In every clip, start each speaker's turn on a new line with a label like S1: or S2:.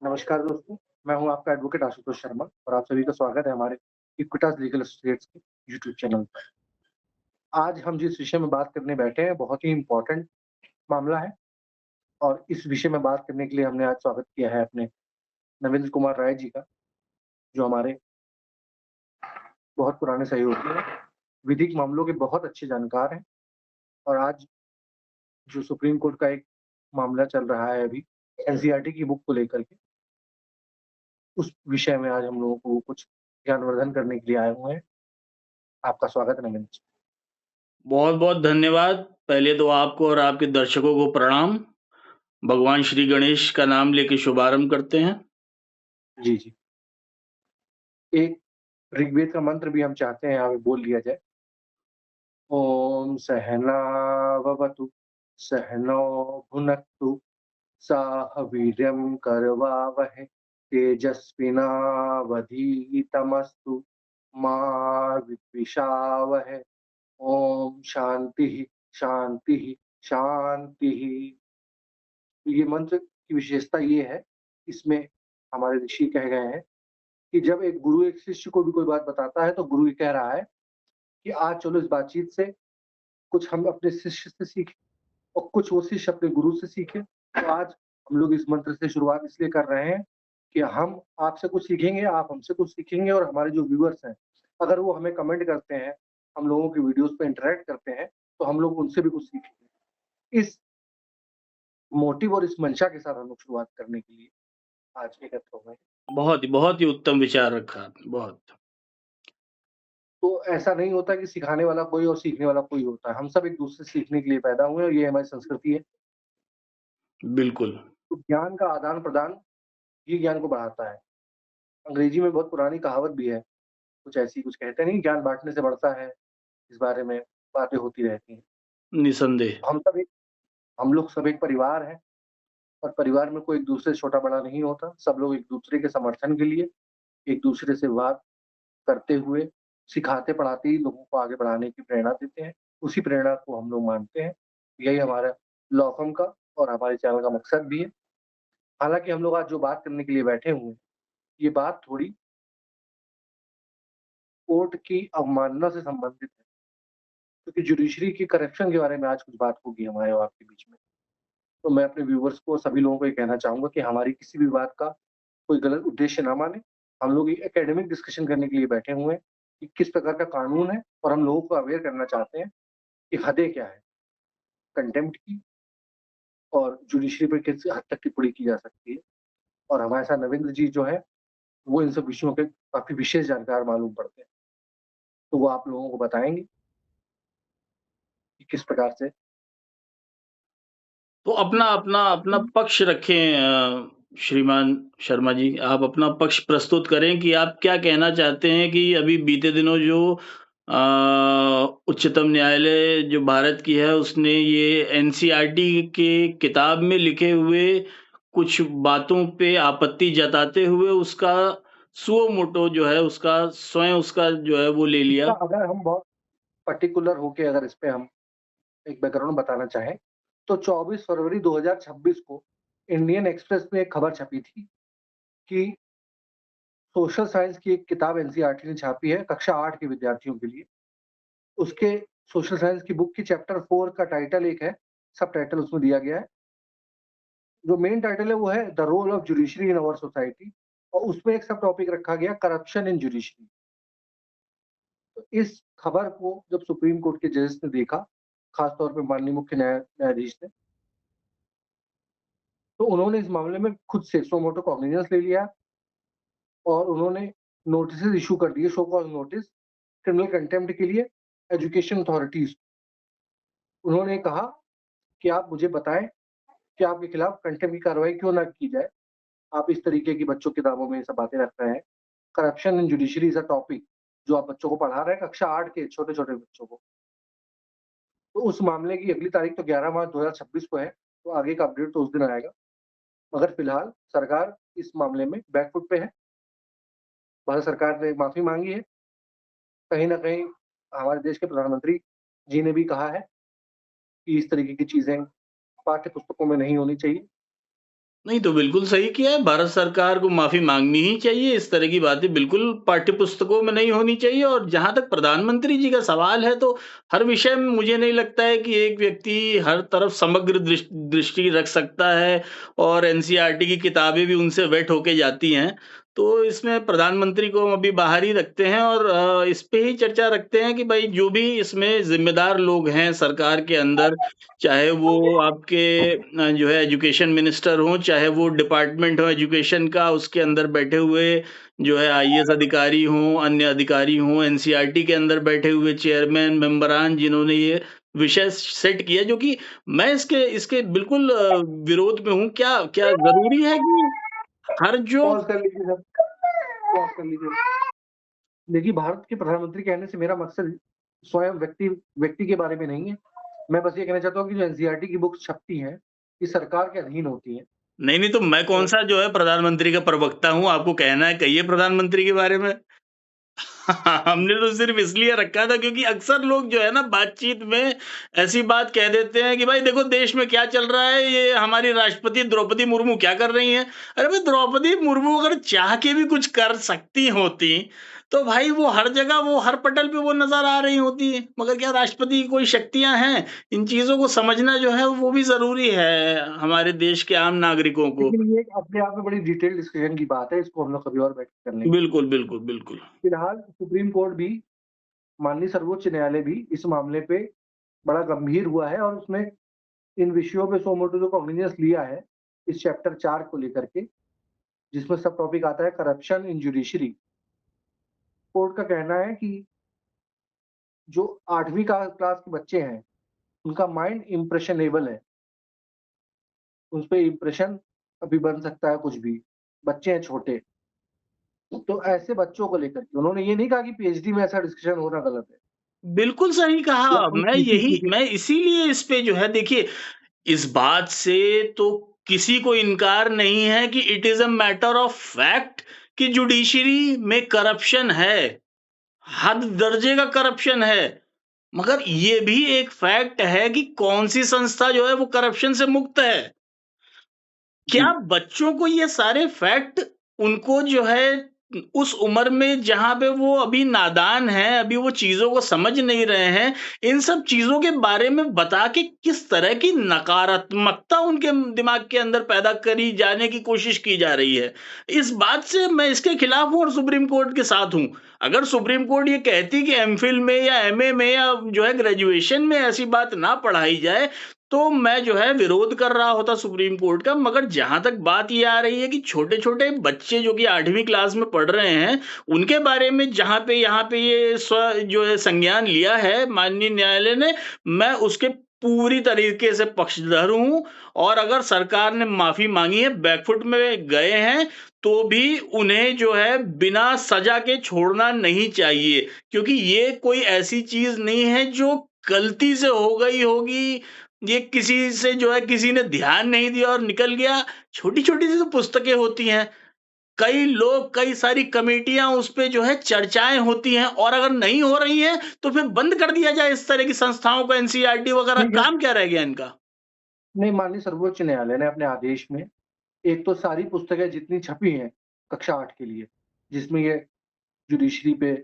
S1: नमस्कार दोस्तों, मैं हूँ आपका एडवोकेट आशुतोष शर्मा और आप सभी का स्वागत है हमारे इक्विटास लीगल एसोसिएट्स के यूट्यूब चैनल पर। आज हम जिस विषय में बात करने बैठे हैं, बहुत ही इम्पोर्टेंट मामला है और इस विषय में बात करने के लिए हमने आज स्वागत किया है अपने नरेंद्र कुमार राय जी का, जो हमारे बहुत पुराने सहयोगी हैं, विधिक मामलों के बहुत अच्छे जानकार हैं और आज जो सुप्रीम कोर्ट का एक मामला चल रहा है अभी एनसीईआरटी की बुक को लेकर के, उस विषय में आज हम लोगों को कुछ ज्ञानवर्धन करने के लिए आए हुए हैं। आपका स्वागत है नरेंद्र जी।
S2: बहुत-बहुत धन्यवाद। पहले तो आपको और आपके दर्शकों को प्रणाम। भगवान श्री गणेश का नाम लेके शुभारंभ करते हैं।
S1: जी, जी। एक ऋग्वेद का मंत्र भी हम चाहते हैं यहाँ पे बोल लिया जाए। ओम सहना भवतु सहनौ भुनक्तु सह वीर्यं करवावहै तेजस्विनावधीतमस्तु मा विद्विषावहै। ओम शांति शांति शांति। ये मंत्र की विशेषता ये है, इसमें हमारे ऋषि कह गए हैं कि जब एक गुरु एक शिष्य को भी कोई बात बताता है तो गुरु ये कह रहा है कि आज चलो इस बातचीत से कुछ हम अपने शिष्य से सीखें और कुछ वो शिष्य अपने गुरु से सीखें। तो आज हम लोग इस मंत्र से शुरुआत इसलिए कर रहे हैं कि हम आपसे कुछ सीखेंगे, आप हमसे कुछ सीखेंगे और हमारे जो व्यूअर्स हैं, अगर वो हमें कमेंट करते हैं, हम लोगों की वीडियोज़ पे इंटरैक्ट करते हैं, तो हम लोग उनसे भी कुछ सीखेंगे। इस मोटिव और इस मंशा के साथ हम लोग शुरुआत करने के लिए आज एकत्र हुए हैं।
S2: बहुत ही उत्तम विचार रखा आपने, बहुत।
S1: तो ऐसा नहीं होता कि सिखाने वाला कोई और सीखने वाला कोई होता है। हम सब एक-दूसरे से सीखने के लिए पैदा हुए हैं और ये हमारी संस्कृति है।
S2: बिल्कुल।
S1: तो ज्ञान का आदान-प्रदान ये ज्ञान को बढ़ाता है। अंग्रेजी में बहुत पुरानी कहावत भी है, कुछ ऐसी कुछ कहते नहीं ज्ञान बाँटने से बढ़ता है, इस बारे में बातें होती रहती हैं।
S2: निसंदेह।
S1: हम लोग सब एक परिवार हैं और परिवार में कोई एक-दूसरे से छोटा-बड़ा नहीं होता। सब लोग एक-दूसरे के समर्थन के लिए, एक-दूसरे से बात करते हुए, सिखाते-पढ़ाते ही लोगों को आगे बढ़ाने की प्रेरणा देते हैं। उसी प्रेरणा को हम लोग मानते हैं। यही हमारा लॉ फर्म का और हमारे चैनल का मकसद भी है। हालाँकि हम लोग आज जो बात करने के लिए बैठे हुए हैं, ये बात थोड़ी कोर्ट की अवमानना से संबंधित है, क्योंकि जुडिशरी की करप्शन के बारे में आज कुछ बात होगी हमारे और आपके बीच में। तो मैं अपने व्यूअर्स को, सभी लोगों को ये कहना चाहूँगा कि हमारी किसी भी बात का कोई गलत उद्देश्य ना मानें। हम लोग एक एकेडमिक डिस्कशन करने के लिए बैठे हुए हैं कि किस प्रकार का कानून है और हम लोगों को अवेयर करना चाहते हैं कि हदें क्या हैं, कंटेम्प्ट की और जुडिशरी पे किस हद तक टिप्पणी की जा सकती है। और हमारे साथ नरेंद्र जी जो हैं, वो इन सब विषयों के काफ़ी विशेष जानकार मालूम पड़ते हैं। तो वो आप लोगों को बताएँगे कि किस प्रकार से
S2: तो अपना पक्ष रखें श्रीमान शर्मा जी, आप अपना पक्ष प्रस्तुत करें कि आप क्या कहना चाहते हैं कि अभी बीते दिनों जो उच्चतम न्यायालय जो भारत की है, उसने ये एनसीईआरटी के किताब में लिखे हुए कुछ बातों पे आपत्ति जताते हुए उसका सुओ मोटो जो है, उसका स्वयं उसका जो है वो ले
S1: इसका
S2: लिया।
S1: अगर हम बहुत पर्टिकुलर होके अगर इस पे हम एक बैकग्राउंड बताना चाहें, तो 24 फरवरी 2026 को इंडियन एक्सप्रेस में एक खबर छपी थी कि सोशल साइंस की एक किताब एनसीईआरटी ने छापी है कक्षा 8 के विद्यार्थियों के लिए। उसके सोशल साइंस की बुक की चैप्टर 4 का टाइटल एक है, सब टाइटल उसमें दिया गया है। जो मेन टाइटल है वो है the role of judiciary in our society और उसमें एक सब टॉपिक रखा गया करप्शन इन जुडिशरी। तो इस खबर को जब सुप्रीम कोर्ट के जजेस ने देखा, खास तौर पे माननीय मुख्य न्यायाधीश ने, तो उन्होंने इस मामले में खुद से सो मोटो कॉग्निजेंस ले लिया और उन्होंने नोटिसेस इश्यू कर दिए, show cause notice criminal contempt के लिए एजुकेशन अथॉरिटीज़। उन्होंने कहा कि आप मुझे बताएँ कि आपके खिलाफ कंटेम्प्ट की कार्रवाई क्यों ना की जाए? आप इस तरीके की बच्चों की किताबों में ये सब बातें रख रहे हैं। Corruption in judiciary is a topic जो आप बच्चों को पढ़ा रहे हैं, कक्षा 8 के छोटे-छोटे बच्चों को। तो उस मामले की अगली तारीख तो 11 मार्च 2026 को है, तो आगे का अपडेट तो उस दिन आएगा। मगर फिलहाल सरकार इस मामले में बैक फुट पे है। भारत सरकार ने माफ़ी माँगी है। कहीं न कहीं हमारे देश के प्रधानमंत्री जी ने भी कहा है कि इस तरीके की चीज़ें पाठ्य पुस्तकों में नहीं होनी चाहिए।
S2: नहीं, तो बिल्कुल सही किया है। भारत सरकार को माफ़ी माँगनी ही चाहिए। इस तरह की बातें बिल्कुल पाठ्य पुस्तकों में नहीं होनी चाहिए। और जहाँ तक प्रधानमंत्री जी का सवाल है, तो हर विषय में मुझे नहीं लगता है कि एक व्यक्ति हर तरफ समग्र दृष्टि रख सकता है, और एनसीईआरटी की किताबें भी उनसे वेट होके जाती हैं। तो इसमें प्रधानमंत्री को अभी बाहर ही रखते हैं, और इस पे ही चर्चा रखते हैं कि भई जो भी इसमें ज़िम्मेदार लोग हैं सरकार के अंदर, चाहे वो आपके जो है एजुकेशन मिनिस्टर हों, चाहे वो डिपार्टमेंट हो एजुकेशन का, उसके अंदर बैठे हुए जो है आईएएस अधिकारी हों, अन्य अधिकारी हों, एनसीईआरटी के अंदर बैठे हुए चेयरमैन, मेंबरान, जिन्होंने ये विषय सेट किया, जो कि मैं इसके इसके बिल्कुल विरोध में हूँ। क्या क्या ज़रूरी है कि हर जो
S1: पॉज़ कर लीजिए सर, पॉज़ कर लीजिए। देखिए, भारत के प्रधानमंत्री कहने से मेरा मकसद स्वयं व्यक्ति के बारे में नहीं है। मैं बस ये कहना चाहता हूँ कि जो एनसीईआरटी की बुक्स छपती हैं, ये सरकार के अधीन होती हैं।
S2: नहीं, नहीं, तो मैं
S1: और
S2: कौन-सा जो है प्रधानमंत्री का प्रवक्ता हूँ, आपको कहना है, कहिए प्रधानमंत्री के बारे में। हमने तो सिर्फ इसलिए रखा था क्योंकि अक्सर लोग जो है ना बातचीत में ऐसी बात कह देते हैं कि भाई देखो देश में क्या चल रहा है, ये हमारी राष्ट्रपति द्रौपदी मुर्मू क्या कर रही हैं। अरे भाई, द्रौपदी मुर्मू अगर चाह के भी कुछ कर सकती होती, तो भाई वो हर जगह, वो हर पटल पे वो नजर आ रही होती है। मगर क्या राष्ट्रपति की कोई शक्तियां हैं? इन चीजों को समझना जो है वो भी जरूरी है हमारे देश के आम नागरिकों को।
S1: लेकिन ये एक अपने आप में बड़ी डिटेल्ड डिस्कशन की बात है, इसको हम लोग कभी और बैठ के कर लेंगे।
S2: बिल्कुल, बिल्कुल, बिल्कुल।
S1: फिलहाल सुप्रीम कोर्ट भी, माननीय सर्वोच्च न्यायालय भी इस मामले पे बड़ा गंभीर हुआ है और उसने इन विषयों पे सो मोटो जो कॉग्निजेंस लिया है, इस चैप्टर 4 को लेकर के, जिसमें सब टॉपिक आता है करप्शन इन जुडिशरी। कोर्ट का कहना है कि जो 8वीं क्लास के बच्चे हैं, उनका माइंड इम्प्रेशनेबल है। उस पे इम्प्रेशन अभी बन सकता है कुछ भी। बच्चे हैं छोटे। तो ऐसे बच्चों को लेकर के उन्होंने ये नहीं कहा कि पीएचडी में ऐसा डिस्कशन होना गलत है
S2: बिल्कुल सही
S1: या
S2: कहा।
S1: कोई पीसीसी के।
S2: मैं इसीलिए इस पे जो है देखिए, इस बात से तो किसी को इनकार नहीं है कि it is a matter of fact कि जुडिशरी में करप्शन है, हद दर्जे का करप्शन है। मगर ये भी एक फैक्ट है कि कौन-सी संस्था जो है वो करप्शन से मुक्त है।
S1: जी।
S2: क्या बच्चों को ये सारे फैक्ट उनको जो है उस उम्र में जहाँ पे वो अभी नादान हैं, अभी वो चीज़ों को समझ नहीं रहे हैं, इन सब चीज़ों के बारे में बता के किस तरह की नकारात्मकता उनके दिमाग के अंदर पैदा करी जाने की कोशिश की जा रही है। इस बात से मैं इसके खिलाफ हूँ और सुप्रीम कोर्ट के साथ हूँ। अगर सुप्रीम कोर्ट ये कहती कि एमफिल में या एमए में या जो है ग्रेजुएशन में ऐसी बात ना पढ़ाई जाए, तो मैं जो है विरोध कर रहा होता सुप्रीम कोर्ट का। मगर जहाँ तक बात ये आ रही है कि छोटे-छोटे बच्चे जो कि 8वीं क्लास में पढ़ रहे हैं, उनके बारे में जहाँ पे यहाँ पे ये जो है संज्ञान लिया है माननीय न्यायालय ने, मैं उसके पूरी तरीके से पक्षधर हूँ। और अगर सरकार ने माफ़ी माँगी है, बैकफुट में गए हैं, तो भी उन्हें जो है बिना सज़ा के छोड़ना नहीं चाहिए। क्योंकि ये कोई ऐसी चीज़ नहीं है जो गलती से हो गई होगी, ये किसी से जो है किसी ने ध्यान नहीं दिया और निकल गया। छोटी-छोटी सी तो पुस्तकें होती हैं। कई लोग, कई सारी कमेटियाँ उस पे जो है चर्चाएँ होती हैं, और अगर नहीं हो रही हैं, तो फिर बंद कर दिया जाए इस तरह की संस्थाओं को, एनसीईआरटी वगैरह,
S1: ठीक है।
S2: काम क्या रह गया इनका?
S1: नहीं, माननीय सर्वोच्च न्यायालय ने अपने आदेश में एक तो सारी पुस्तकें जितनी छपी हैं कक्षा 8 के लिए, जिसमें ये जुडिशरी पे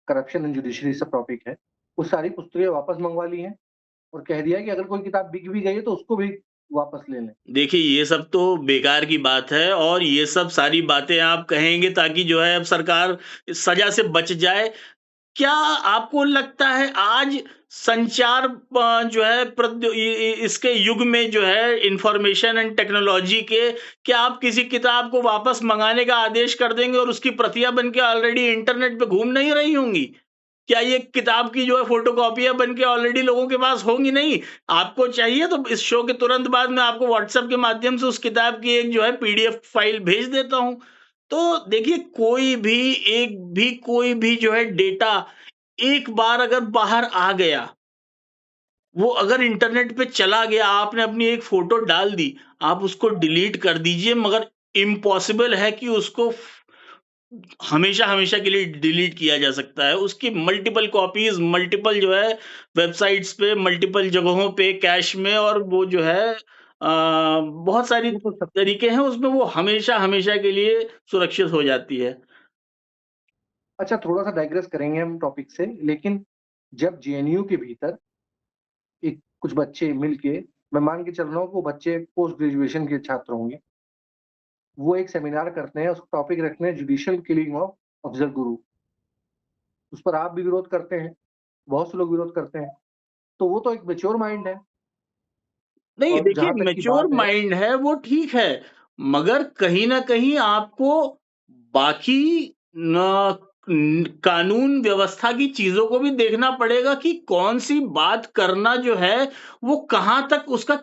S1: करप्शन एंड जुडिशरी सब टॉपिक है, वो सारी पुस्तकें वापस मँगवा ली हैं और कह दिया है कि अगर कोई किताब बिक भी गई है तो उसको भी वापस ले लें।
S2: देखिए, ये सब तो बेकार की बात है, और ये सब सारी बातें आप कहेंगे ताकि जो है अब सरकार सज़ा से बच जाए। क्या आपको लगता है आज संचार जो है इसके युग में जो है इंफॉर्मेशन एंड टेक्नोलॉजी के, क्या आप किसी किताब को वापस मंगाने का आदेश कर देंगे और उसकी प्रतियां बन के ऑलरेडी इंटरनेट पे घूम नहीं रही होंगी? क्या ये किताब की जो है फोटोकॉपियां बन के ऑलरेडी लोगों के पास होंगी? नहीं। आपको चाहिए तो इस शो के तुरंत बाद मैं आपको व्हाट्सएप के माध्यम से उस किताब की एक जो है पीडीएफ फाइल भेज देता हूँ। तो देखिए, कोई भी जो है डेटा एक बार अगर बाहर आ गया, वो अगर इंटरनेट पे चला गया, आपने अपनी एक फ़ोटो डाल दी, आप उसको डिलीट कर दीजिए, मगर इम्पॉसिबल है कि उसको हमेशा-हमेशा के लिए डिलीट किया जा सकता है। उसकी मल्टीपल कॉपीज़, मल्टीपल जो है वेबसाइट्स पे, मल्टीपल जगहों पे, कैश में, और वो जो है बहुत सारी
S1: वो तो सब
S2: तरीके हैं, उसमें वो हमेशा के लिए सुरक्षित हो जाती है।
S1: अच्छा, थोड़ा-सा डाइग्रेस करेंगे हम टॉपिक से, लेकिन जब जेएनयू के भीतर एक कुछ बच्चे मिलके, मैं मान के चल रहा हूँ कि वो बच्चे पोस्ट ग्रेजुएशन के छात्र होंगे, वो एक सेमिनार करते हैं, उसका टॉपिक रखते हैं judicial killing of Afzal Guru. उस पर आप भी विरोध करते हैं, बहुत से लोग विरोध करते हैं, तो वो तो एक मैच्योर माइंड है।
S2: नहीं,
S1: और
S2: देखिए
S1: जहाँ तक की
S2: मैच्योर
S1: बात है,
S2: माइंड है वो ठीक है, मगर कहीं न कहीं आपको बाकी न कानून व्यवस्था की चीज़ों को भी देखना पड़ेगा कि कौन-सी बात करना जो है, वो कहाँ तक उसका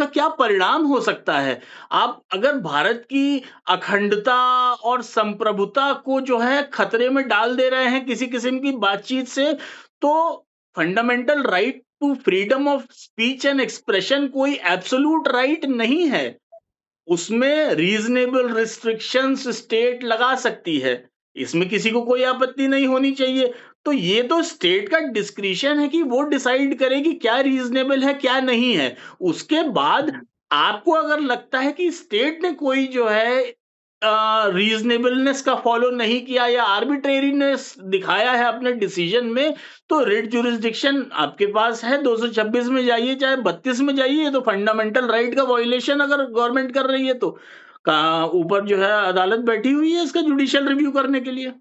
S2: क्या परिणाम हो सकता है। आप अगर भारत की अखंडता और संप्रभुता को जो है खतरे में डाल दे रहे हैं किसी किस्म की बातचीत से, तो fundamental right to freedom of speech and expression कोई एब्सोल्यूट राइट नहीं है। उसमें रीज़नेबल रिस्ट्रिक्शंस स्टेट लगा सकती है। इसमें किसी को कोई आपत्ति नहीं होनी चाहिए। तो ये तो स्टेट का डिस्क्रिशन है कि वो डिसाइड करे कि क्या रीज़नेबल है, क्या नहीं है। उसके बाद आपको अगर लगता है कि स्टेट ने कोई जो है रीज़नेबलनेस का फ़ॉलो नहीं किया या आर्बिट्रेरीनेस दिखाया है अपने डिसीज़न में, तो रिट जुरिसडिक्शन आपके पास है, 226 में जाइए, चाहे 32 में जाइए, ये तो फंडामेंटल राइट का वायलेशन अगर गवर्नमेंट कर रही है तो। ऊपर जो है अदालत बैठी हुई है इसका जुडिशियल रिव्यू करने के लिए।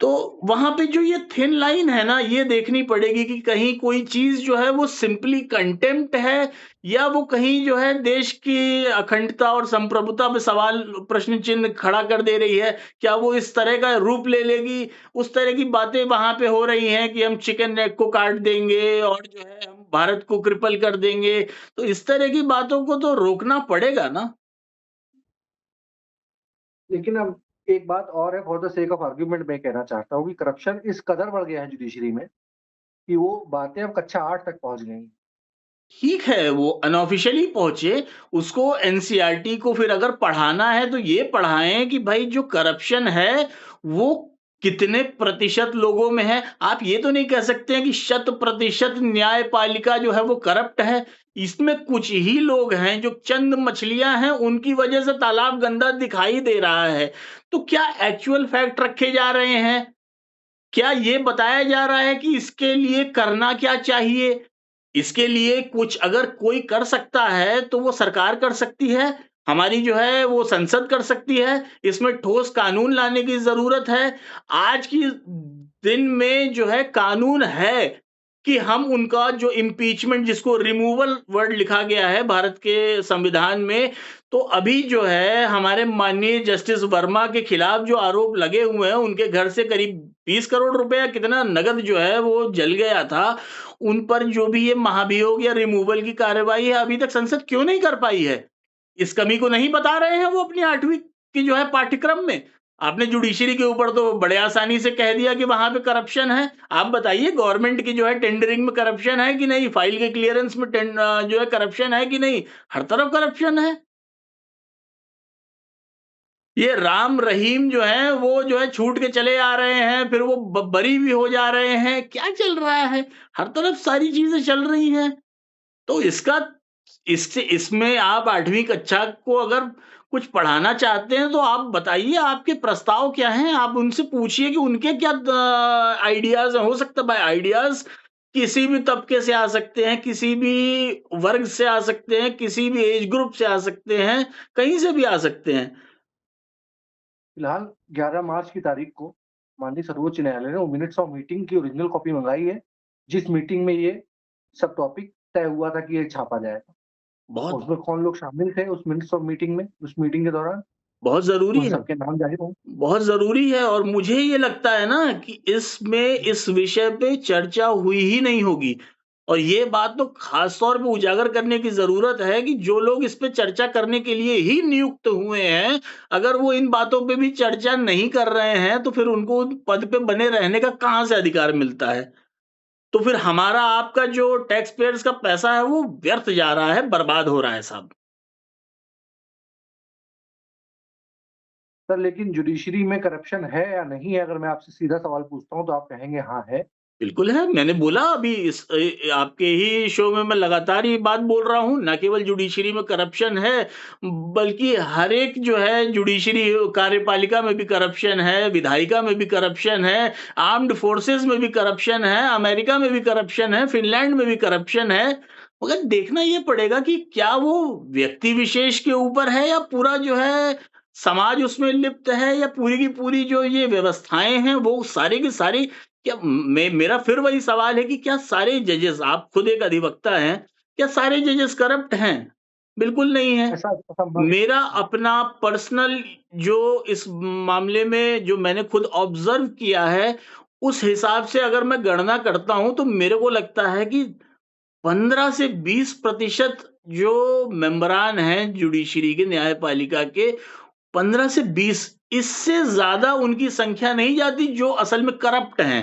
S2: तो वहाँ पे जो ये थिन लाइन है ना, ये देखनी पड़ेगी कि कहीं कोई चीज़ जो है वो सिंपली कंटेम्प्ट है या वो कहीं जो है देश की अखंडता और संप्रभुता पे सवाल प्रश्न चिन्ह खड़ा कर दे रही है। क्या वो इस तरह का रूप ले लेगी? उस तरह की बातें वहाँ पे हो रही हैं कि हम चिकन नेक को काट देंगे और जो है हम भारत को क्रिपल कर देंगे। तो इस तरह की बातों को तो रोकना पड़ेगा ना।
S1: लेकिन अब एक बात और है, for the sake of argument मैं कहना चाहता हूँ कि करप्शन इस कदर बढ़ गया है जुडिशरी में कि वो बातें अब कक्षा 8 तक पहुँच गई हैं।
S2: ठीक है, वो अनऑफ़िशियली पहुँचे, उसको एनसीईआरटी को फिर अगर पढ़ाना है तो ये पढ़ाएँ कि भाई जो करप्शन है, वो कितने प्रतिशत लोगों में है। आप ये तो नहीं कह सकते हैं कि शत प्रतिशत न्यायपालिका जो है वो करप्ट है। इसमें कुछ ही लोग हैं जो चंद मछलियाँ हैं, उनकी वजह से तालाब गंदा दिखाई दे रहा है। तो क्या एक्चुअल फैक्ट रखे जा रहे हैं? क्या ये बताया जा रहा है कि इसके लिए करना क्या चाहिए? इसके लिए कुछ अगर कोई कर सकता है, तो वो सरकार कर सकती है, हमारी जो है वो संसद कर सकती है, इसमें ठोस कानून लाने की ज़रूरत है। आज की दिन में जो है कानून है कि हम उनका जो इम्पीचमेंट जिसको रिमूवल वर्ड लिखा गया है भारत के संविधान में, तो अभी जो है हमारे माननीय जस्टिस वर्मा के खिलाफ जो आरोप लगे हुए हैं, उनके घर से करीब 20 करोड़ रुपए या कितना नगद जो है वो जल गया था। उन पर जो भी ये महाभियोग या रिमूवल की कार्रवाई है, अभी तक संसद क्यों नहीं कर पाई है? इस कमी को नहीं बता रहे हैं वो अपनी 8वीं की जो है पाठ्यक्रम में। आपने जुडिशरी के ऊपर तो बड़े आसानी से कह दिया कि वहाँ पे करप्शन है। आप बताइए गवर्नमेंट की जो है टेंडरिंग में करप्शन है कि नहीं? फाइल के क्लीयरेंस में जो है करप्शन है कि नहीं? हर तरफ करप्शन है। ये राम रहीम जो हैं, वो जो है छूट के चले आ रहे हैं, फिर वो बरी भी हो जा रहे हैं। क्या चल रहा है? हर तरफ सारी चीज़ें चल रही हैं। तो इसमें आप 8वीं कक्षा को अगर कुछ पढ़ाना चाहते हैं, तो आप बताइए आपके प्रस्ताव क्या हैं? आप उनसे पूछिए कि उनके क्या आइडियाज़ हैं। हो सकता है भाई आइडियाज़ किसी भी तबके से आ सकते हैं, किसी भी वर्ग से आ सकते हैं, किसी भी एज ग्रुप से आ सकते हैं, कहीं से भी आ सकते हैं।
S1: फिलहाल 11 मार्च की तारीख को माननीय सर्वोच्च न्यायालय ने वो मिनट्स ऑफ मीटिंग की ओरिजिनल कॉपी मंगाई है, जिस मीटिंग में ये सब टॉपिक तय हुआ था कि ये छापा जाएगा। और
S2: बहुत
S1: उसमें कौन लोग शामिल थे उस मिनट्स ऑफ मीटिंग में, उस मीटिंग के दौरान,
S2: बहुत ज़रूरी
S1: उन
S2: है।
S1: सबके नाम जाहिर हों।
S2: बहुत ज़रूरी है और मुझे ये लगता है ना कि इसमें इस विषय पे चर्चा हुई ही नहीं होगी और ये बात तो ख़ास तौर पे उजागर करने की ज़रूरत है कि जो लोग इस पे चर्चा करने के लिए ही नियुक्त हुए हैं, अगर वो इन बातों पे भी चर्चा नहीं कर रहे हैं, तो फिर उनको उन पद पे बने रहने का कहाँ से अधिकार मिलता है? तो फिर हमारा आपका जो टैक्स पेयर्स का पैसा है, वो व्यर्थ जा रहा है, बर्बाद हो रहा है साहब।
S1: सर, लेकिन जुडिशरी में करप्शन है या नहीं है, अगर मैं आपसे सीधा सवाल पूछता हूँ तो आप कहेंगे हाँ है।
S2: बिल्कुल है। मैंने बोला अभी आपके ही शो में मैं लगातार ये बात बोल रहा हूँ, ना केवल जुडिशरी में करप्शन है, बल्कि हर एक जो है जुडिशरी कार्यपालिका में भी करप्शन है, विधायिका में भी करप्शन है, आर्म्ड फोर्सेस में भी करप्शन है, अमेरिका में भी करप्शन है, फ़िनलैंड में भी करप्शन है। मगर देखना ये पड़ेगा कि क्या वो व्यक्ति विशेष के ऊपर है या पूरा जो है समाज उसमें लिप्त है, या पूरी की पूरी जो ये व्यवस्थाएँ हैं वो सारी की सारी, क्या मेरा फिर वही सवाल है कि क्या सारे जजेस, आप खुद एक अधिवक्ता हैं, क्या सारे जजेस करप्ट हैं? बिल्कुल नहीं है।
S1: ऐसा असंभव है।
S2: मेरा अपना पर्सनल जो इस मामले में जो मैंने खुद ऑब्जर्व किया है, उस हिसाब से अगर मैं गणना करता हूँ, तो मेरे को लगता है कि 15 से 20% जो मेंबरान हैं जुडिशरी के, न्यायपालिका के, 15 से 20, इससे ज़्यादा उनकी संख्या नहीं जाती जो असल में करप्ट हैं।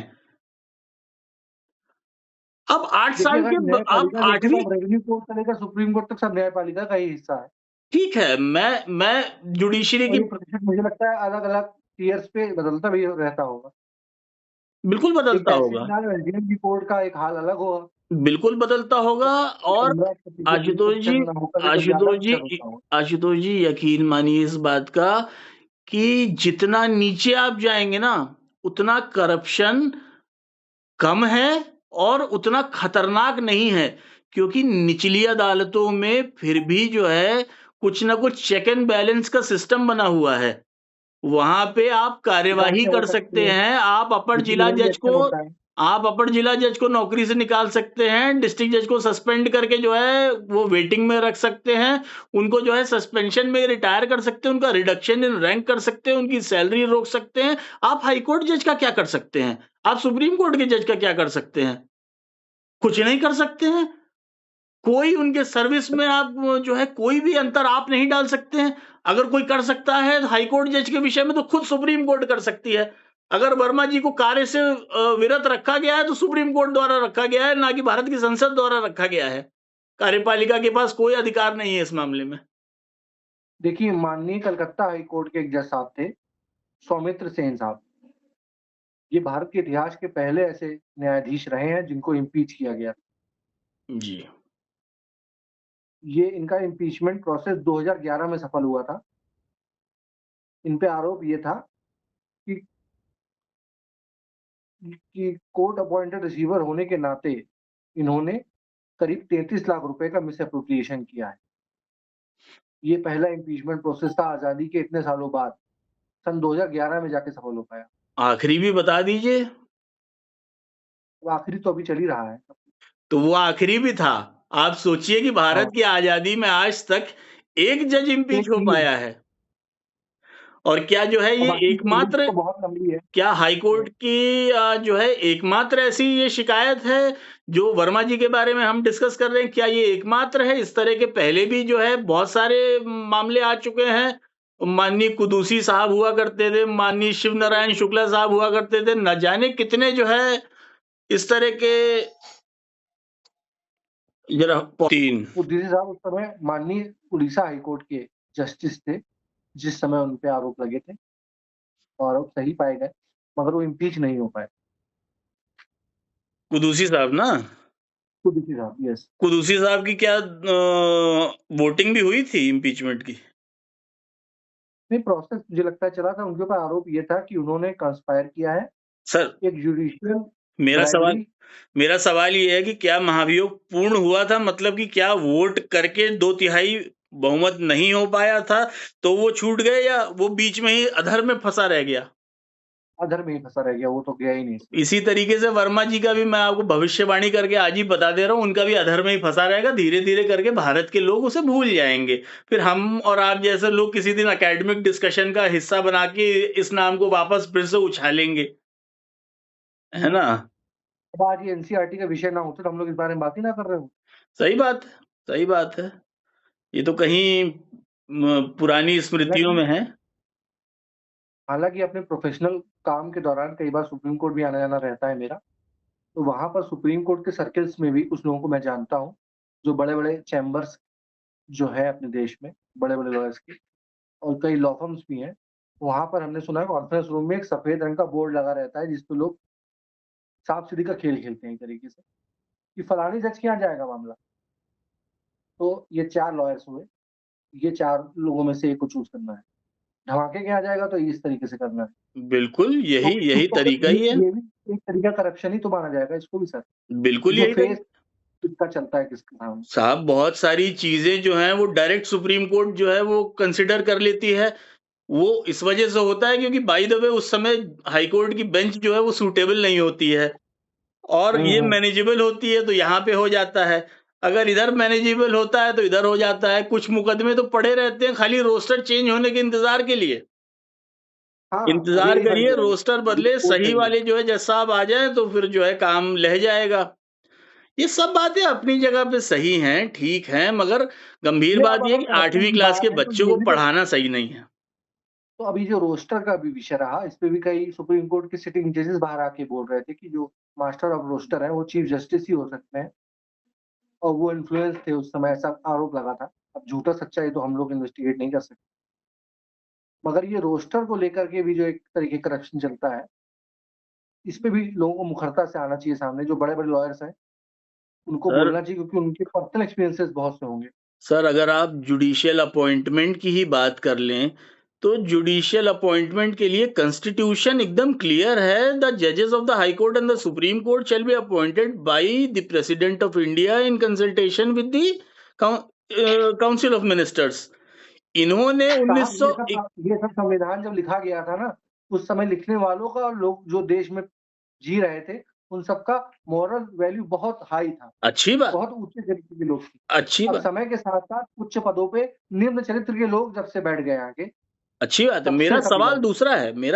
S2: अब 8
S1: देखिए,
S2: साल
S1: अगर
S2: के ब आप
S1: न्यायपालिका देखें
S2: 8वीं,
S1: तो अब रेवेन्यू कोर्ट से लेकर सुप्रीम कोर्ट तक सब न्यायपालिका का ही हिस्सा है।
S2: ठीक है, मैं जुडिशरी
S1: और
S2: की
S1: ये प्रतिशत मुझे लगता है अलग-अलग ईयर्स पे बदलता भी रहता होगा।
S2: बिल्कुल
S1: एक
S2: बदलता होगा,
S1: तहसीलदार और एसडीएम की कोर्ट का एक हाल अलग होगा।
S2: बिल्कुल बदलता होगा। और
S1: 15%
S2: आशुतोष
S1: 20%
S2: जी
S1: ना होकर के तो ज़्यादा
S2: आशुतोष जी
S1: प्रतिशत होता होगा।
S2: आशुतोष जी यकीन मानिए इस बात का कि जितना नीचे आप जाएँगे ना, उतना करप्शन कम है और उतना खतरनाक नहीं है, क्योंकि निचली अदालतों में फिर भी जो है कुछ ना कुछ चेक एंड बैलेंस का सिस्टम बना हुआ है। वहाँ पे आप कार्यवाही
S1: शिकायतें हो
S2: कर
S1: सकती
S2: सकते
S1: हैं,
S2: हैं,
S1: डिसिप्लिनरी एक्शन होता है।
S2: आप अपर जिला जज को नौकरी से निकाल सकते हैं, डिस्ट्रिक्ट जज को सस्पेंड करके जो है वो वेटिंग में रख सकते हैं, उनको जो है सस्पेंशन में रिटायर कर सकते हैं, उनका रिडक्शन इन रैंक कर सकते हैं, उनकी सैलरी रोक सकते हैं। आप हाई कोर्ट जज का क्या कर सकते हैं? आप सुप्रीम कोर्ट के जज का क्या कर सकते हैं? कुछ नहीं कर सकते हैं। कोई उनके सर्विस में आप जो है कोई भी अंतर आप नहीं डाल सकते हैं। अगर कोई कर सकता है हाई कोर्ट जज के विषय में, तो खुद सुप्रीम कोर्ट कर सकती है। अगर वर्मा जी को कार्य से विरत रखा गया है, तो सुप्रीम कोर्ट द्वारा रखा गया है, ना कि भारत की संसद द्वारा रखा गया है। कार्यपालिका के पास कोई अधिकार नहीं है इस मामले में।
S1: देखिए, माननीय कलकत्ता हाई कोर्ट के एक जज साहब थे, सौमित्र सेन साहब। ये भारत के इतिहास के पहले ऐसे न्यायाधीश रहे हैं जिनको इम्पीच किया गया।
S2: जी।
S1: ये इनका इम्पीचमेंट प्रोसेस 2011 में सफल हुआ था। इन पे आरोप ये था कि कोर्ट अपॉइंटेड रिसीवर होने के नाते इन्होंने करीब 33 लाख रुपए का मिस एप्रोप्रिएशन किया है। ये पहला इम्पीचमेंट प्रोसेस था आज़ादी के इतने सालों बाद, सन 2011 में जाके सफल हो पाया।
S2: आखिरी भी बता दीजिए।
S1: तो आखिरी तो अभी चल ही रहा है।
S2: तो वो आखिरी भी था। आप सोचिए कि
S1: हाँ,
S2: भारत की आज़ादी में आज तक एक जज इम्पीच
S1: एक
S2: हो
S1: ही है
S2: पाया है। और क्या जो है
S1: और
S2: ये
S1: बाकी की लिस्ट
S2: एकमात्र,
S1: तो बहुत लंबी है।
S2: क्या हाई कोर्ट की जो है एकमात्र ऐसी ये शिकायत है जो वर्मा जी के बारे में हम डिस्कस कर रहे हैं? क्या ये एकमात्र है? इस तरह के पहले भी जो है बहुत सारे मामले आ चुके हैं। माननीय कुदूसी साहब हुआ करते थे, माननीय शिव नारायण शुक्ला साहब हुआ करते थे, न जाने कितने जो है इस तरह के जरा 3।
S1: उद्देश्य साहब उस समय माननीय उड़ीसा हाई कोर्ट के जस्टिस थे, जिस समय उन पे आरोप लगे थे और आरोप सही पाए गए, मगर वो इम्पीच नहीं हो पाए।
S2: कुदूसी साहब ना?
S1: उद्देश्य साहब, यस।
S2: कुदूसी साहब की क्या वोटिंग भी हुई थी इम्पीचमेंट की?
S1: नहीं, प्रोसेस मुझे लगता है चला था। उनके ऊपर आरोप ये था कि उन्होंने कंस्पायर किया है,
S2: सर,
S1: एक जुडिशियल
S2: मेरा सवाल
S1: ब्राइबरी।
S2: मेरा सवाल ये है कि क्या महाभियोग पूर्ण हुआ था? मतलब कि क्या वोट करके 2/3 बहुमत नहीं हो पाया था, तो वो छूट गए, या वो बीच में ही अधर में फँसा रह गया?
S1: अधर में ही फंसा रह गया, वो तो गया ही नहीं इसमें।
S2: इसी तरीके से वर्मा जी का भी मैं आपको भविष्यवाणी करके आज ही बता दे रहा हूँ, उनका भी अधर में ही फँसा रहेगा। धीरे-धीरे करके भारत के लोग उसे भूल जाएँगे। फिर हम और आप जैसे लोग किसी दिन एकेडमिक डिस्कशन का हिस्सा बना के इस नाम को वापस फिर से उछालेंगे। है ना?
S1: अब आज ये एनसीईआरटी का विषय ना होता तो हम लोग इस बारे में बात ही ना कर रहे होते।
S2: सही बात है, सही बात है। ये तो कहीं पुरानी स्मृतियों
S1: हालाँकि
S2: में है।
S1: हालाँकि अपने प्रोफ़ेशनल काम के दौरान कई बार सुप्रीम कोर्ट भी आना-जाना रहता है मेरा। तो वहाँ पर सुप्रीम कोर्ट के सर्कल्स में भी कुछ लोगों को मैं जानता हूँ, जो बड़े-बड़े चैम्बर्स जो है अपने देश में, बड़े-बड़े लॉयर्स के, और कई लॉ फर्म्स भी हैं। वहाँ पर हमने सुना है कॉन्फ्रेंस रूम में एक सफ़ेद रंग का बोर्ड लगा रहता है जिस पे लोग सांप-सीढ़ी का खेल खेलते हैं एक तरीके से, कि फलाने जज के यहाँ जाएगा मामला। तो ये 4 लॉयर्स हुए, ये 4 लोगों में से एक को चूज़ करना है। धमाके के यहाँ जाएगा तो इस तरीके से करना है।
S2: बिल्कुल,
S1: तो
S2: यही
S1: इसको
S2: तरीका
S1: ये
S2: ही है।
S1: ये भी एक तरीका करप्शन ही तो माना जाएगा इसको भी सर, कि
S2: बिल्कुल
S1: जो
S2: यही
S1: फेस
S2: तरी
S1: किसका चलता है किसके सामने।
S2: साहब बहुत सारी चीज़ें जो हैं वो डायरेक्ट सुप्रीम कोर्ट जो है वो कंसिडर कर लेती है। वो इस वजह से होता है क्योंकि बाय द वे उस समय हाई कोर्ट की बेंच जो है वो सूटेबल नहीं होती है और
S1: हुँ,
S2: ये
S1: हुँ।
S2: मैनेजेबल होती है तो यहाँ पे हो जाता है। अगर इधर मैनेजेबल होता है तो इधर हो जाता है। कुछ मुकदमे तो पड़े रहते हैं खाली रोस्टर चेंज होने के इंतज़ार के लिए।
S1: हाँ, अभी
S2: इंतज़ार
S1: यही बन
S2: करिए,
S1: गया है।
S2: रोस्टर
S1: अभी
S2: बदले,
S1: कोर्ट
S2: सही
S1: चेंज है।
S2: वाले जो है जज साहब आ जाएँ तो फिर जो है काम लह जाएगा। ये सब बातें अपनी जगह पे सही हैं, ठीक हैं, मगर गंभीर
S1: ये
S2: बात
S1: अब
S2: ये है
S1: अगर
S2: कि
S1: करप्शन
S2: 8वीं
S1: की
S2: क्लास के
S1: बात है तो
S2: बच्चों
S1: ये
S2: को
S1: भी तो
S2: पढ़ाना सही नहीं है।
S1: तो अभी जो रोस्टर का भी विषय रहा, इस पे भी कई सुप्रीम कोर्ट के सिटिंग जजेस बाहर आके बोल रहे थे कि जो मास्टर ऑफ रोस्टर है, वो चीफ जस्टिस ही हो सकते हैं और वो इन्फ्लुएंस थे उस समय, ऐसा आरोप लगा था। अब झूठा-सच्चा ये तो हम लोग इन्वेस्टिगेट नहीं कर सकते। मगर ये रोस्टर को लेकर के भी जो एक तरीके का करप्शन चलता है, इस पे भी लोगों को मुखरता से आना चाहिए सामने। जो बड़े-बड़े लॉयर्स हैं, उनको
S2: सर
S1: बोलना चाहिए क्योंकि उनके पर्सनल एक्सपीरियंसेस बहुत से होंगे।
S2: सर अगर आप जुडिशियल अपॉइंटमेंट की ही बात कर लें, तो जुडिशियल अपॉइंटमेंट के लिए कॉन्स्टिट्यूशन एकदम क्लियर है, द जजेस of the high court and the supreme court shall be appointed by the president of India in consultation with the council of ministers. इन्होंने
S1: साहब
S2: 1900
S1: ये सब संविधान जब लिखा गया था ना, उस समय लिखने वालों का और लोग जो देश में जी रहे थे, उन सबका मॉरल वैल्यू बहुत हाई था,
S2: अच्छी बात
S1: बहुत ऊँचे तरीके के लोग थे।
S2: अच्छी
S1: अब
S2: बात
S1: समय के साथ-साथ उच्च पदों पे निम्न चरित्र के लोग जब से बैठ गए आके,
S2: अच्छी बात है।
S1: तब से
S2: मेरा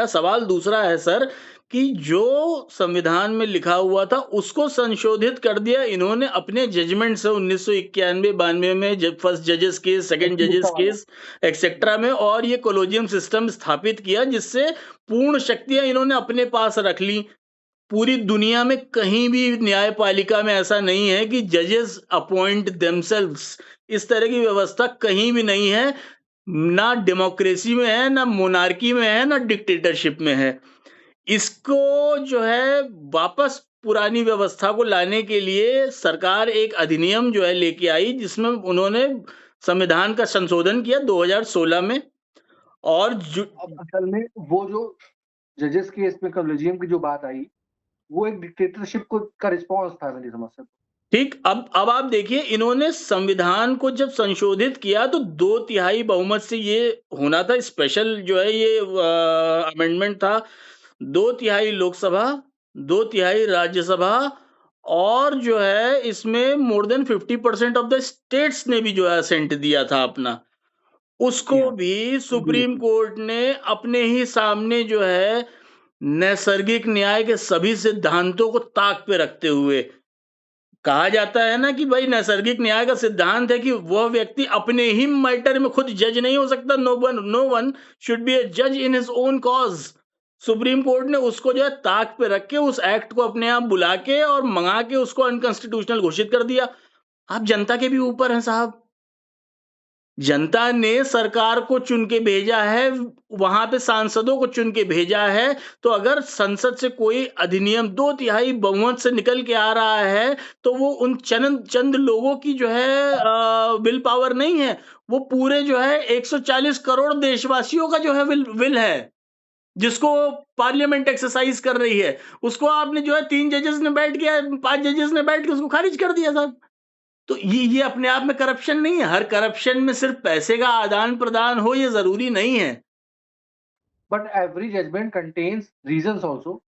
S2: सवाल दूसरा है सर कि जो संविधान में लिखा हुआ था उसको संशोधित कर दिया इन्होंने अपने जजमेंट से 1991-92 में जब फर्स्ट जजेस केस, सेकंड
S1: एसपी गुप्ता
S2: जजेस
S1: वाला।
S2: केस एक्सेट्रा में और ये कॉलेजियम सिस्टम स्थापित किया जिससे पूर्ण शक्तियाँ इन्होंने अपने पास रख ली। पूरी दुनिया में कहीं भी न्यायपालिका में ऐसा नहीं है कि जजेस अपॉइंट देमसेल्व्स। इस तरह की व्यवस्था कहीं भी नहीं है। ना डेमोक्रेसी में है, ना मोनार्की में है, ना डिक्टेटरशिप में है। इसको जो है वापस पुरानी व्यवस्था को लाने के लिए सरकार एक अधिनियम जो है लेके आई जिसमें उन्होंने संविधान का संशोधन किया 2016 में और
S1: अब असल में वो जो जजेस के इसमें कॉलेजियम की जो बात आई, वो एक डिक्टेटरशिप को का रिस्पॉन्स था मेरी समझ से।
S2: ठीक अब आप देखिए इन्होंने संविधान को जब संशोधित किया तो 2/3 बहुमत से ये होना था स्पेशल जो है ये अमेंडमेंट था 2/3 लोकसभा 2/3 राज्यसभा और जो है इसमें more than 50% of the states ने भी जो है असेंट दिया था अपना उसको
S1: जी हाँ,
S2: भी सुप्रीम
S1: बिल्कुल।
S2: कोर्ट ने अपने ही सामने जो है नैसर्गिक न्याय के सभी सिद्धांतों को ताक पे रखते हुए कहा जाता है ना कि भाई नैसर्गिक न्याय का सिद्धांत है कि वह व्यक्ति अपने ही मैटर में खुद जज नहीं हो सकता नो वन शुड बी ए जज in his own cause supreme court ने उसको जो है ताक पे रख के उस एक्ट को अपने आप बुला के और मंगा के उसको अनकॉन्स्टिट्यूशनल घोषित कर दिया आप जनता के भी ऊपर हैं साहब जनता ने सरकार को चुन के भेजा है वहां पे सांसदों को चुन के भेजा है तो अगर संसद से कोई अधिनियम 2/3 बहुमत से निकल के आ रहा है तो वो उन चंद लोगों की जो है विल पावर नहीं है वो पूरे जो है 140 करोड़ देशवासियों का जो है विल है जिसको पार्लियामेंट एक्सरसाइज कर रही है उसको आपने जो है 3 जजेस ने बैठ के 5 जजेस ने बैठ के उसको खारिज कर दिया साहब तो ये अपने आप में करप्शन नहीं है हर करप्शन में सिर्फ पैसे का आदान प्रदान हो ये जरूरी नहीं है
S1: but every judgment contains reasons also.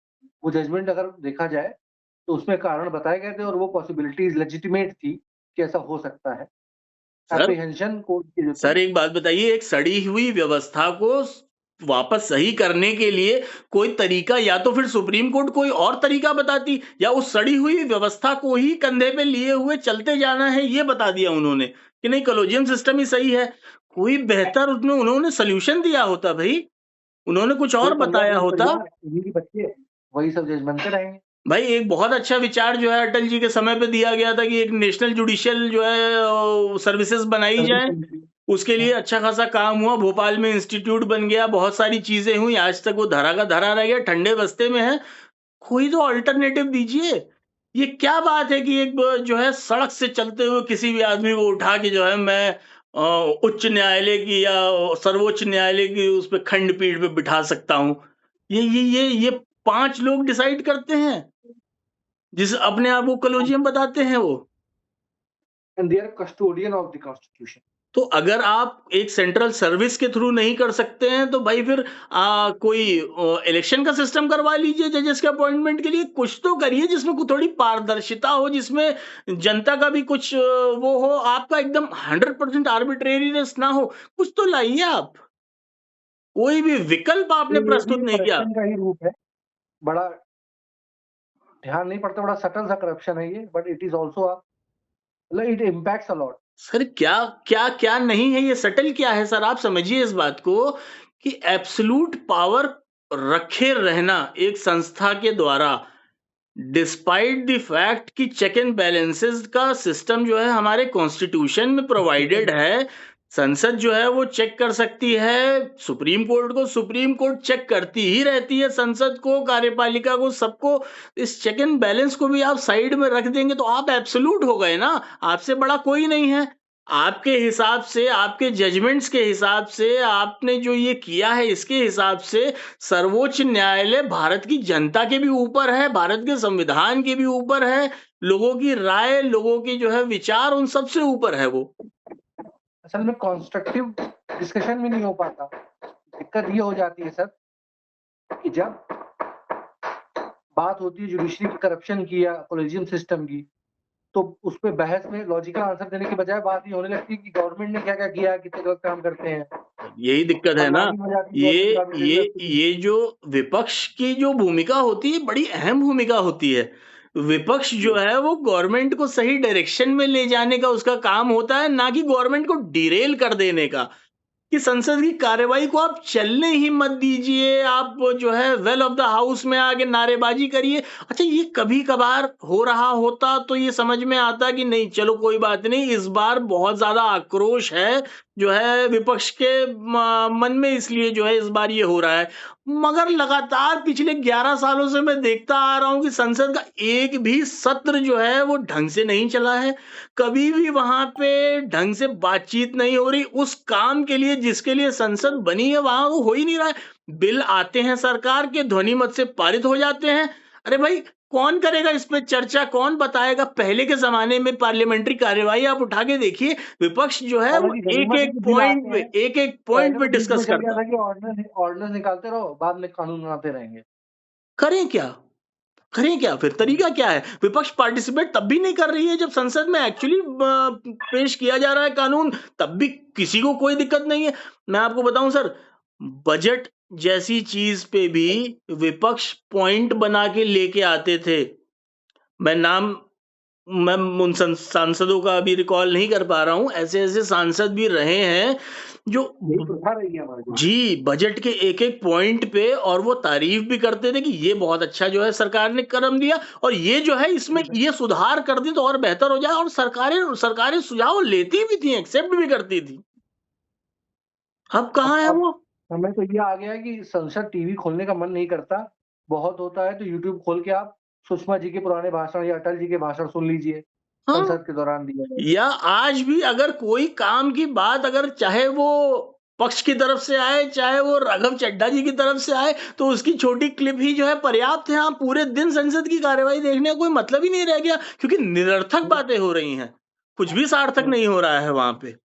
S1: वो जजमेंट अगर देखा जाए, तो उसमें कारण बताए गए थे और वो पॉसिबिलिटीज़ लेजिटिमेट थी कि ऐसा हो सकता है।
S2: सर
S1: एप्रीहेंशन कोर्ट की जो थी।
S2: सर एक बात बताइए एक सड़ी हुई व्यवस्था को वापस सही करने के लिए कोई तरीका या तो फिर सुप्रीम कोर्ट कोई और तरीका बताती या उस सड़ी हुई व्यवस्था को ही कंधे पे लिए हुए चलते जाना है ये बता दिया उन्होंने कि नहीं कॉलेजियम सिस्टम ही सही है कोई बेहतर उसमें उन्होंने सोल्यूशन दिया होता भाई उन्होंने कुछ
S1: कोई
S2: और
S1: 15
S2: बताया
S1: दिन
S2: होता
S1: परिवार, उन्हीं के बच्चे, वही सब जज बनते रहेंगे।
S2: भाई एक बहुत अच्छा विचार जो है अटल जी के समय पे दिया गया था कि एक नेशनल जुडिशियल जो है सर्विसेज बनाई
S1: सर्विस
S2: जाए
S1: कमिटी।
S2: उसके लिए
S1: हाँ,
S2: अच्छा खासा काम हुआ भोपाल में इंस्टीट्यूट बन गया बहुत सारी चीजें हुई आज तक वो धरा का धरा रह गया ठंडे बस्ते में है कोई तो अल्टरनेटिव दीजिए। ये क्या बात है कि एक जो है सड़क से चलते हुए किसी भी आदमी को उठा के जो है मैं उच्च न्यायालय की या सर्वोच्च न्यायालय की उस पे खंडपीठ पे बिठा सकता हूँ। ये 5 लोग डिसाइड करते हैं, जिस अपने आप को कॉलेजियम बताते हैं वो।
S1: And they are custodian of the constitution.
S2: तो अगर आप एक सेंट्रल सर्विस के थ्रू नहीं कर सकते हैं तो भाई फिर कोई इलेक्शन का सिस्टम करवा लीजिए जजेस के अपॉइंटमेंट के लिए। कुछ तो करिए जिसमें थोड़ी पारदर्शिता हो, जिसमें जनता का भी कुछ वो हो, आपका एकदम 100% आर्बिट्रेरीनेस ना हो। कुछ तो लाइए आप। कोई भी विकल्प आपने
S1: ये भी
S2: प्रस्तुत नहीं किया।
S1: करप्शन का ही रूप है। बड़ा ध्यान नहीं पड़ता, बड़ा सटल सा करप्शन है ये, बट इट इज ऑल्सो मतलब it impacts a lot.
S2: Sir क्या क्या क्या नहीं है, ये सटल क्या है सर? आप समझिए इस बात को कि एब्सोल्यूट पावर रखे रहना एक संस्था के द्वारा, डिस्पाइट द फैक्ट कि चेक एंड बैलेंसेस का सिस्टम जो है हमारे कॉन्स्टिट्यूशन में प्रोवाइडेड है। संसद जो है वो चेक कर सकती है सुप्रीम कोर्ट को, सुप्रीम कोर्ट चेक करती ही रहती है संसद को, कार्यपालिका को, सबको। इस चेक एंड बैलेंस को भी आप साइड में रख देंगे तो आप एब्सोल्यूट हो गए ना। आपसे बड़ा कोई नहीं है। आपके हिसाब से, आपके जजमेंट्स के हिसाब से, आपने जो ये किया है इसके हिसाब से सर्वोच्च न्यायालय भारत की जनता के भी ऊपर है, भारत के संविधान के भी ऊपर है, लोगों की राय, लोगों की जो है विचार, उन सबसे ऊपर है वो।
S1: असल में कंस्ट्रक्टिव डिस्कशन भी नहीं हो पाता। दिक्कत ये हो जाती है सर कि जब बात होती है जुडिशरी की करप्शन की या कॉलेजियम सिस्टम की, तो उस पे बहस में लॉजिकल आंसर देने के बजाय बात ये होने लगती है कि गवर्नमेंट ने क्या-क्या किया है, कितने गलत काम करते हैं।
S2: यही दिक्कत है
S1: और
S2: ना।
S1: लाठी हो जाती है
S2: ये
S1: गवर्नमेंट आर्बिट्रेरी
S2: ये
S1: रखती है।
S2: ये जो विपक्ष की जो भूमिका होती है, बड़ी अहम भूमिका होती है। विपक्ष जो है वो गवर्नमेंट को सही डायरेक्शन में ले जाने का उसका काम होता है, ना कि गवर्नमेंट को डिरेल कर देने का। कि संसद की कार्यवाही को आप चलने ही मत दीजिए, आप जो है वेल ऑफ द हाउस में आके नारेबाजी करिए। अच्छा, ये कभी कभार हो रहा होता तो ये समझ में आता कि नहीं चलो कोई बात नहीं, इस बार बहुत ज्यादा आक्रोश है जो है विपक्ष के मन में, इसलिए जो है इस बार ये हो रहा है। मगर लगातार पिछले 11 सालों से मैं देखता आ रहा हूं कि संसद का एक भी सत्र जो है वो ढंग से नहीं चला है। कभी भी वहां पे ढंग से बातचीत नहीं हो रही उस काम के लिए जिसके लिए संसद बनी है, वहां वो हो ही नहीं रहा है। बिल आते हैं सरकार के, ध्वनि मत से पारित हो जाते हैं। अरे भाई, कौन करेगा इस पे चर्चा? कौन बताएगा? पहले के जमाने में पार्लियामेंट्री कार्यवाही आप उठा के देखिए, विपक्ष जो है वो
S1: हालाँकि
S2: एक
S1: गनीमत है
S2: एक
S1: कि बिल
S2: पॉइंट
S1: आते
S2: पे
S1: हैं।
S2: एक एक पॉइंट
S1: पहले
S2: पे
S1: तो बीच में
S2: डिस्कस
S1: चल गया
S2: करता।
S1: था कि ऑर्डिनेंस ऑर्डिनेंस निकालते रहो, बाद में कानून बनाते रहेंगे।
S2: करें क्या? करें क्या? फिर तरीका क्या है? विपक्ष पार्टिसिपेट तब भी नहीं कर रही है जब संसद में एक्चुअली पेश किया जा रहा है कानून, तब भी किसी को कोई दिक्कत नहीं है। मैं आपको बताऊं सर, बजट जैसी चीज पे भी विपक्ष पॉइंट बना के लेके आते थे। मैं नाम मैं उन सांसदों का अभी रिकॉल नहीं कर पा रहा हूं, ऐसे ऐसे सांसद भी रहे हैं जो
S1: यही प्रथा रही है हमारे देश में।
S2: जी, बजट के एक-एक पॉइंट पे, और वो तारीफ भी करते थे कि ये बहुत अच्छा जो है सरकार ने कदम दिया, और ये जो है इसमें ये सुधार कर दी तो और बेहतर हो जाए, और सरकारें सरकारें सुझाव लेती भी थी, एक्सेप्ट भी करती थी। अब कहाँ है
S1: अब
S2: वो?
S1: समय तो ये आ गया है कि संसद टीवी खोलने का मन नहीं करता। बहुत होता है तो यूट्यूब खोल के आप सुषमा जी के पुराने भाषण या अटल जी के भाषण सुन लीजिए,
S2: हाँ,
S1: संसद के दौरान दिए गए।
S2: या आज भी अगर कोई काम की बात, अगर चाहे वो पक्ष की तरफ से आए, चाहे वो राघव चड्ढा जी की तरफ से आए, तो उसकी छोटी क्लिप ही जो है पर्याप्त है। हाँ, पूरे दिन संसद की कार्यवाही देखने का कोई मतलब ही नहीं रह गया, क्योंकि निरर्थक बातें हो रही हैं। कुछ भी सार्थक नहीं हो रहा है वहां पे।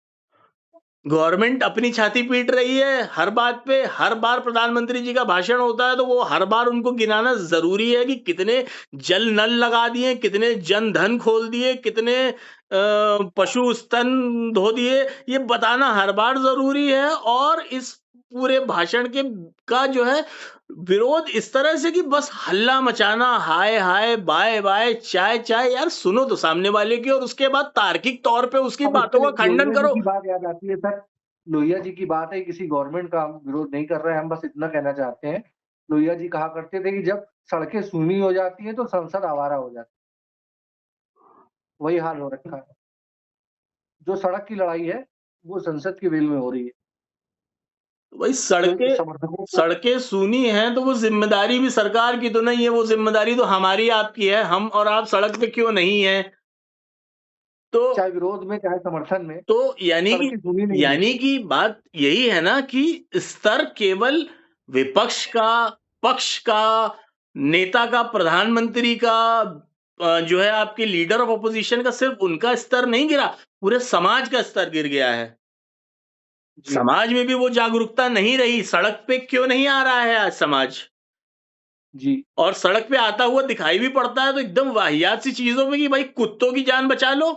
S2: गवर्नमेंट अपनी छाती पीट रही है हर बात पे। हर बार प्रधानमंत्री जी का भाषण होता है तो वो हर बार उनको गिनाना जरूरी है कि कितने जल नल लगा दिए, कितने जन धन खोल दिए, कितने पशु स्तन धो दिए, ये बताना हर बार जरूरी है। और इस पूरे भाषण के का जो है विरोध इस तरह से कि बस हल्ला मचाना, हाय हाय बाय बाय चाय चाय। यार सुनो तो सामने वाले की, और उसके बाद तार्किक तौर पे उसकी
S1: अब
S2: बातों
S1: इससे
S2: का खंडन
S1: लोहिया जी
S2: करो।
S1: की बात याद आती है सर। लोहिया जी की बात है, किसी गवर्नमेंट का हम विरोध नहीं कर रहे हैं, हम बस इतना कहना चाहते हैं। लोहिया जी कहा करते थे कि जब सड़कें सूनी हो जाती हैं तो संसद आवारा हो जाती है। वही हाल हो रखा है। जो सड़क की लड़ाई है, वो संसद की वेल में हो रही है।
S2: भाई
S1: जो समर्थकों को
S2: सड़कें सूनी हैं तो वो ज़िम्मेदारी भी सरकार की तो नहीं है, वो ज़िम्मेदारी तो हमारी आपकी है। हम और आप सड़क पे क्यों नहीं हैं? तो
S1: चाहे विरोध में चाहे समर्थन में
S2: तो यानी कि
S1: सड़कें सुनी नहीं रही है।
S2: बात यही है ना कि स्तर केवल विपक्ष का, पक्ष का, नेता का, प्रधानमंत्री का, जो है आपके लीडर ऑफ ऑपोजिशन का, सिर्फ उनका स्तर नहीं गिरा, पूरे समाज का स्तर गिर गया है।
S1: जी हाँ,
S2: समाज में भी वो जागरूकता नहीं रही, सड़क पे क्यों नहीं आ रहा है आज समाज?
S1: जी,
S2: और सड़क पे आता हुआ दिखाई भी पड़ता है तो एकदम वाहियात सी चीज़ों में कि भाई कुत्तों की जान बचा लो।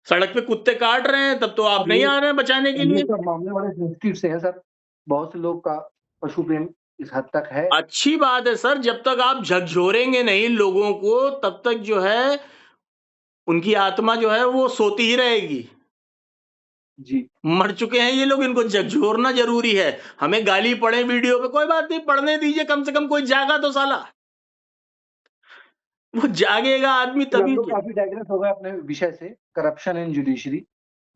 S2: सड़क पे कुत्ते काट रहे हैं, तब तो आप
S1: और
S2: नहीं आ रहे हैं बचाने के
S1: ये
S2: लिए।
S1: सब मामले बड़े सेंसिटिव से हैं सर। बहुत से लोग का पशु प्रेम इस हद तक है।
S2: अच्छी बात है सर, जब तक आप झकझोरेंगे नहीं लोगों को, तब तक जो है उनकी आत्मा जो है वो सोती ही रहेगी।
S1: जी,
S2: मर चुके हैं ये लोग, इनको झकझोरना ज़रूरी है। हमें गाली पड़े वीडियो पे, कोई बात नहीं, पढ़ने दीजिए, कम से कम कोई जागा तो साला। वो जागेगा आदमी
S1: ये हम
S2: तभी
S1: लोग
S2: ज
S1: काफ़ी डाइग्रेस हो गए अपने विषय से, करप्शन इन जुडिशरी।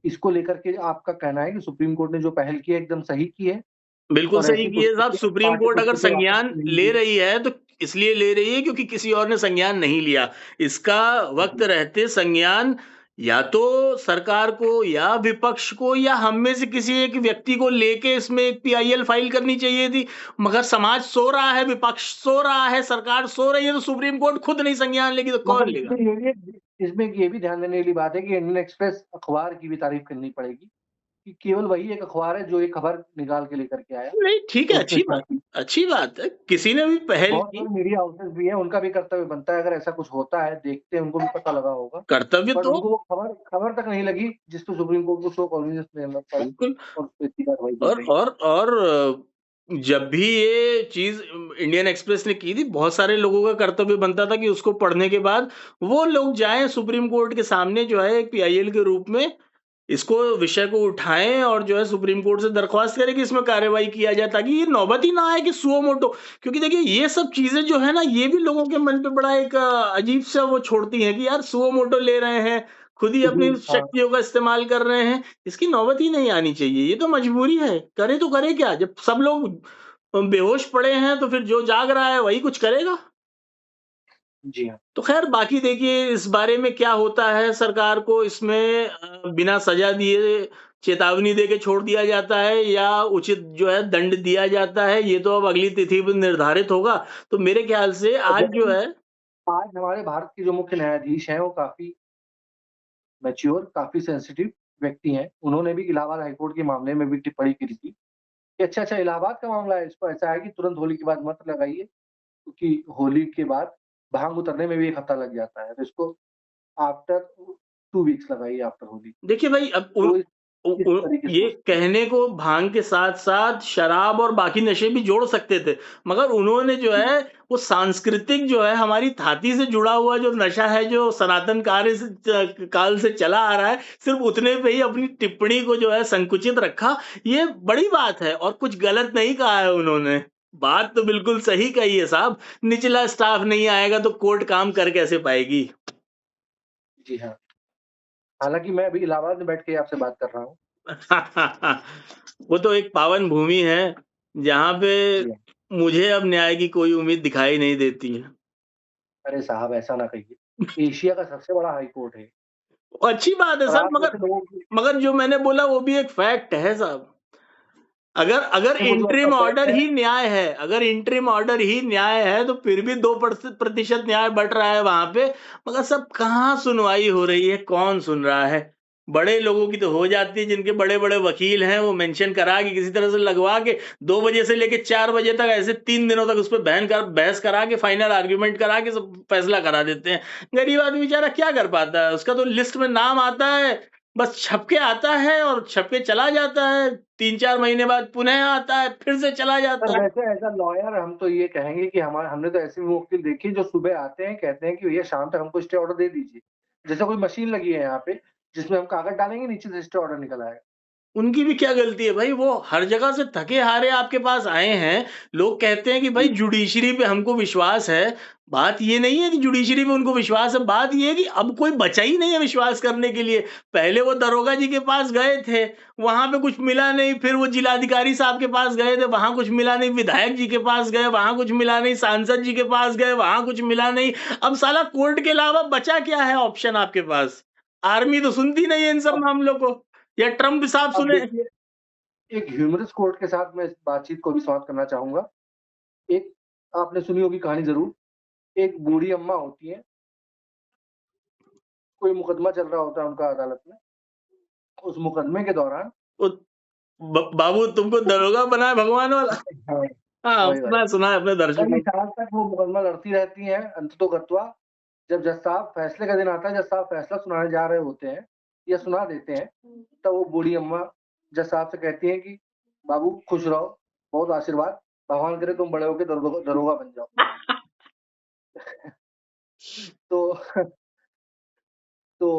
S1: इसको लेकर के आपका कहना है कि सुप्रीम कोर्ट ने जो पहल की है एकदम सही की है
S2: बिल्कुल
S1: और
S2: सही
S1: ऐसी
S2: की है साहब,
S1: पुस्तकें
S2: सुप्रीम
S1: पाठ्य
S2: कोर्ट अगर
S1: पुस्तकें वापस
S2: संज्ञान
S1: नहीं
S2: ले
S1: ली।
S2: रही है तो इसलिए ले रही है क्योंकि किसी और ने संज्ञान नहीं लिया। इसका वक्त
S1: जी,
S2: रहते संज्ञान या तो सरकार को या विपक्ष को या हम में से किसी एक व्यक्ति को लेके इसमें एक पीआईएल फाइल करनी चाहिए थी। मगर समाज सो रहा है, विपक्ष सो रहा है, सरकार सो रही है, तो सुप्रीम कोर्ट खुद नहीं संज्ञान लेगी तो कौन
S1: मगर
S2: लेगा?
S1: इसमें ये भी ध्यान देने वाली बात है कि इंडियन एक्सप्रेस अखबार की भी तारीफ़ करनी पड़ेगी कि केवल वही एक अखबार है जो ये खबर निकाल के लेकर के आया
S2: नहीं ठीक है,
S1: और उसने छापी।
S2: अच्छी बात है, किसी ने भी पहल
S1: बहुत
S2: की।
S1: सारे मीडिया हाउसेस भी हैं, उनका भी कर्तव्य बनता है अगर ऐसा कुछ होता है, देखते हैं, उनको भी पता लगा होगा।
S2: कर्तव्य
S1: बट
S2: तो
S1: उनको वो खबर खबर तक नहीं लगी जिस पे सुप्रीम कोर्ट को शो कॉन्फिडेंस देना पड़ा
S2: बिल्कुल।
S1: और उसपे इतनी कार्रवाई की
S2: और
S1: गई।
S2: और और जब भी ये चीज़ इंडियन एक्सप्रेस ने की थी, बहुत सारे लोगों का कर्तव्य बनता था कि उसको पढ़ने के बाद वो लोग जाएँ सुप्रीम कोर्ट के सामने, जो है एक पीआईएल के रूप में इसको विषय को उठाएँ और जो है सुप्रीम कोर्ट से दरख्वास्त करें कि इसमें कार्रवाई किया जाए, ताकि ये नौबत ही ना आए कि सुओ मोटो। क्योंकि देखिए ये सब चीज़ें जो है ना, ये भी लोगों के मन पे बड़ा एक अजीब-सा वो छोड़ती हैं कि यार सुओ मोटो ले रहे हैं, खुद ही
S1: जी,
S2: अपनी
S1: हाँ,
S2: शक्तियों का इस्तेमाल कर रहे हैं। इसकी नौबत ही नहीं आनी चाहिए, ये तो मजबूरी है, करे तो करे क्या? जब सब लोग बेहोश पड़े हैं तो फिर जो जाग रहा है वही कुछ करेगा।
S1: जी हाँ।
S2: तो ख़ैर बाकी देखिए इस बारे में क्या होता है, सरकार को इसमें बिना सज़ा दिए चेतावनी देके छोड़ दिया जाता है या उचित जो है दंड दिया जाता है, ये तो अब अगली तिथि पे निर्धारित होगा। तो मेरे ख़्याल से
S1: और
S2: आज जो
S1: जबकि
S2: है
S1: आज हमारे भारत के जो मुख्य न्यायाधीश हैं, वो काफ़ी मैच्योर, काफ़ी सेंसिटिव व्यक्ति हैं। उन्होंने भी इलाहाबाद हाई कोर्ट के मामले में भी टिप्पणी करी थी कि अच्छा इलाहाबाद का मामला है, इसको ऐसा है कि तुरंत होली के बाद मत लगाइए, क्योंकि होली के बाद भांग उतरने में भी 1 हफ्ता लग जाता है। तो इसको आफ्टर 2 वीक्स लगाइए आफ्टर होली।
S2: देखिए भाई अब
S1: तो इस
S2: उ
S1: तरीके से
S2: ये
S1: सोचते हैं।
S2: कहने को भांग के साथ-साथ शराब और बाकी नशे भी जोड़ सकते थे। मगर उन्होंने जो
S1: जी,
S2: है वो सांस्कृतिक जो है हमारी थाती से जुड़ा हुआ जो नशा है, जो सनातन कार्य से च काल से चला आ रहा है, सिर्फ़ उतने पे ही अपनी टिप्पणी को जो है संकुचित रखा। ये बड़ी बात है और कुछ गलत नहीं कहा है उन्होंने। बात तो बिल्कुल सही कही है साहब, निचला स्टाफ़ नहीं आएगा तो कोर्ट काम कर कैसे पाएगी?
S1: जी हाँ। हालाँकि मैं अभी इलाहाबाद में बैठ के आपसे बात कर रहा हूँ।
S2: वो तो एक पावन भूमि है, जहाँ पे
S1: जी हाँ।
S2: मुझे अब न्याय की कोई उम्मीद दिखाई नहीं देती है।
S1: अरे साहब ऐसा ना कहिए। एशिया का सबसे बड़ा हाई कोर्ट है
S2: अच्छी बात है
S1: और
S2: सर,
S1: आप
S2: मगर
S1: जैसे लोगों की
S2: मगर जो मैंने बोला वो भी एक फैक्ट है साहब। अगर अगर
S1: वो जो आपका
S2: इंटरिम
S1: फैक्ट
S2: ऑर्डर
S1: है
S2: ही न्याय है, अगर इंटरिम ऑर्डर ही न्याय है, तो फिर भी 2 प्रतिशत न्याय बँट रहा है वहाँ पे। मगर सब कहाँ सुनवाई हो रही है, कौन सुन रहा है? बड़े लोगों की तो हो जाती है, जिनके बड़े-बड़े वकील हैं, वो मेंशन करा के किसी तरह से लगवा के 2 बजे से लेके 4 बजे तक ऐसे 3 दिनों तक उस पे बहस करा के फाइनल आर्गुमेंट करा के सब फैसला करा देते हैं। गरीब आदमी बेचारा क्या कर पाता है? उसका तो लिस्ट में नाम आता है, बस छप के आता है और छप के चला जाता है, 3-4 महीने बाद पुनः आता है, फिर से चला
S1: पर
S2: जाता है।
S1: वैसे एज़ अ लॉयर हम तो ये कहेंगे कि हमने तो ऐसे भी वकील देखे हैं जो सुबह आते हैं, कहते हैं कि भैया शाम तक हमको स्टे ऑर्डर दे दीजिए। जैसे कोई मशीन लगी है यहाँ पे, जिसमें हम कागज़ डालेंगे नीचे से स्टे ऑर्डर निकल आएगा।
S2: उनकी भी क्या गलती है भाई? वो हर जगह से थके हारे आपके पास आए हैं। लोग कहते हैं कि भाई जुडिशरी पे हमको विश्वास है। बात ये नहीं है कि जुडिशरी पे उनको विश्वास है, बात ये है कि अब कोई बचा ही नहीं है विश्वास करने के लिए। पहले वो दरोगा जी के पास गए थे, वहाँ पे कुछ मिला नहीं, फिर वो जिलाधिकारी साहब के पास गए थे, वहाँ कुछ मिला नहीं, विधायक जी के पास गए, वहाँ कुछ मिला नहीं, सांसद जी के पास गए, वहाँ कुछ मिला नहीं। अब साला कोर्ट के अलावा बचा क्या है ऑप्शन आपके पास? आर्मी तो सुनती नहीं है इन सब
S1: अब
S2: मामलों को, या ट्रम्प साहब
S1: अब
S2: सुने।
S1: देखिए, एक ह्यूमरस कोट के साथ मैं इस बातचीत को भी समाप्त करना चाहूँगा। एक आपने सुनी होगी कहानी ज़रूर, एक बूढ़ी अम्मा होती हैं, कोई मुकदमा चल रहा होता है उनका अदालत में। उस मुकदमे के दौरान
S2: वो बाबू तुमको दरोगा बनाए भगवान वाला।
S1: हाँ,
S2: हाँ,
S1: वही, वही।
S2: सुना है अपने
S1: कई
S2: दर्शकों को।
S1: साल तक वो मुकदमा लड़ती रहती हैं, अंततोगत्वा जब जज साहब फैसले का दिन आता है, जज साहब फैसला सुनाने जा रहे होते हैं या सुना देते हैं, तब वो बूढ़ी अम्मा जज साहब से कहती हैं कि बाबू खुश रहो, बहुत आशीर्वाद, भगवान करे तुम बड़े होके दरोगा बन जाओ। तो तो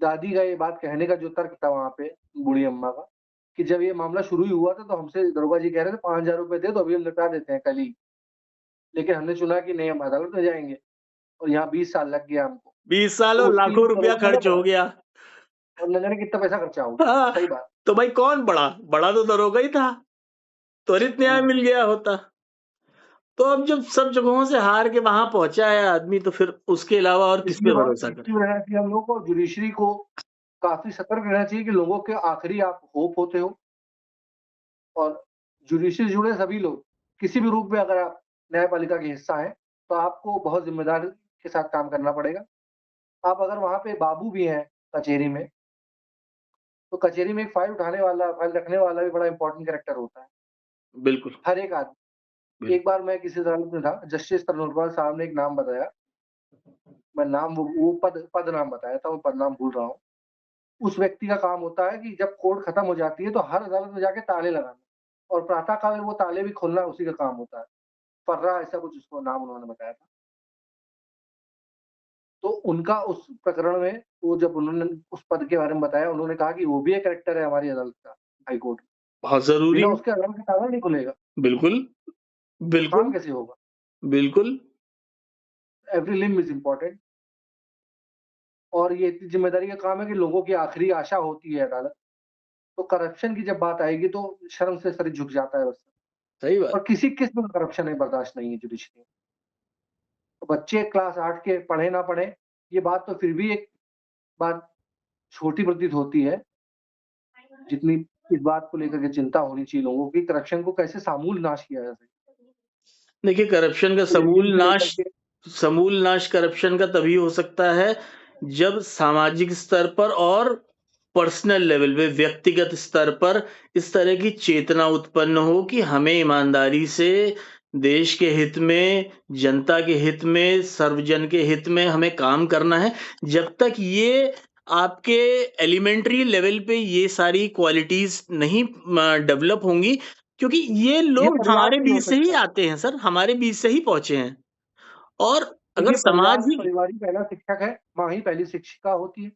S1: दादी का ये बात कहने का जो तर्क था वहाँ पे बूढ़ी अम्मा का, कि जब ये मामला शुरू ही हुआ था तो हमसे दरोगा जी कह रहे थे 5,000 रुपए दे दो, अभी हम निपटा देते हैं कल ही। लेकिन हमने चुना कि नहीं, हम अदालत में जाएँगे और यहाँ 20 साल लग गया हमको।
S2: 20 साल
S1: तो
S2: और
S1: उसके लिए
S2: लाखों
S1: वो
S2: रुपया
S1: दरोगा ना
S2: खर्च हो
S1: बना
S2: गया।
S1: और न जाने कितना पैसा खर्चा हो गया।
S2: हाँ,
S1: सही बात।
S2: तो भाई कौन बड़ा? बड़ा तो दरोगा ही था, त्वरित न्याय
S1: हुँ।
S2: मिल गया होता। तो अब जब सब जगहों से हार के वहां पहुंचा है आदमी, तो फिर उसके अलावा और किस पे भरोसा करे?
S1: इसलिए रहना चाहिए हम लोग को, जुडिशरी को काफ़ी सतर्क रहना चाहिए कि लोगों के आखिरी आप होप होते हो और जुडिशरी से जुड़े सभी लोग, किसी भी रूप में अगर आप न्यायपालिका के हिस्सा हैं, तो आपको बहुत ज़िम्मेदारी के साथ काम करना पड़ेगा। आप अगर वहाँ पे बाबू भी हैं कचहरी में, तो कचहरी में एक फ़ाइल उठाने वाला, फ़ाइल रखने वाला भी बड़ा इम्पोर्टेंट कैरेक्टर होता है,
S2: बिल्कुल,
S1: हर एक आदमी।
S2: बिल्कुल।
S1: एक बार मैं किसी अदालत में था, जस्टिस तनोरवाल साहब ने एक नाम बताया, मैं नाम वो पद नाम बताया था, मैं पदनाम भूल रहा हूँ। उस व्यक्ति का काम होता है कि जब कोर्ट खत्म हो जाती है, तो हर अदालत में जाके ताले लगाना और प्रातः काल में वो ताले भी खोलना उसी का काम होता है। फर्रा ऐसा कुछ उसको नाम उन्होंने बताया था। तो उनका उस प्रकरण में वो जब उन्होंने उस पद के बारे में बताया, उन्होंने कहा कि वो भी एक कैरेक्टर है हमारी अदालत का, हाई कोर्ट।
S2: बहुत जरूरी
S1: बिना
S2: है।
S1: उसके अदालत का ताला नहीं खुलेगा,
S2: बिल्कुल,
S1: तो काम
S2: बिल्कुल,
S1: कैसे होगा?
S2: बिल्कुल।
S1: एवरी लिम्ब इज़ इम्पोर्टेंट और ये इतनी ज़िम्मेदारी का काम है कि लोगों की आखिरी आशा होती है अदालत। तो करप्शन की जब बात आएगी तो शर्म से सर झुक जाता है बस।
S2: सही बात।
S1: और किसी किस्म का करप्शन है बर्दाश्त नहीं है जुडिशरी में। तो बच्चे क्लास 8 के पढ़े ना पढ़े, ये बात तो फिर भी एक बात छोटी प्रतीत होती है, जितनी इस बात को लेकर के चिंता होनी चाहिए लोगों की, करप्शन को कैसे समूल नाश किया जा सके।
S2: देखिए, करप्शन का
S1: ईवीएम से लेकर के
S2: समूल नाश करप्शन का तभी हो सकता है जब सामाजिक स्तर पर और पर्सनल लेवल पे, व्यक्तिगत स्तर पर इस तरह की चेतना उत्पन्न हो कि हमें ईमानदारी से देश के हित में, जनता के हित में, सर्वजन के हित में हमें काम करना है। जब तक ये आपके एलिमेंट्री लेवल पे ये सारी क्वालिटीज नहीं डेवलप होंगी, क्योंकि ये
S1: ये
S2: लोग
S1: परिवार
S2: हमारे
S1: से ही हो
S2: बीच से ही
S1: सकता है।
S2: आते हैं सर, हमारे बीच से ही पहुंचे हैं। और अगर
S1: देखिए
S2: समाज ही
S1: परिवार ही पहला शिक्षक है, माँ ही पहली शिक्षिका होती है।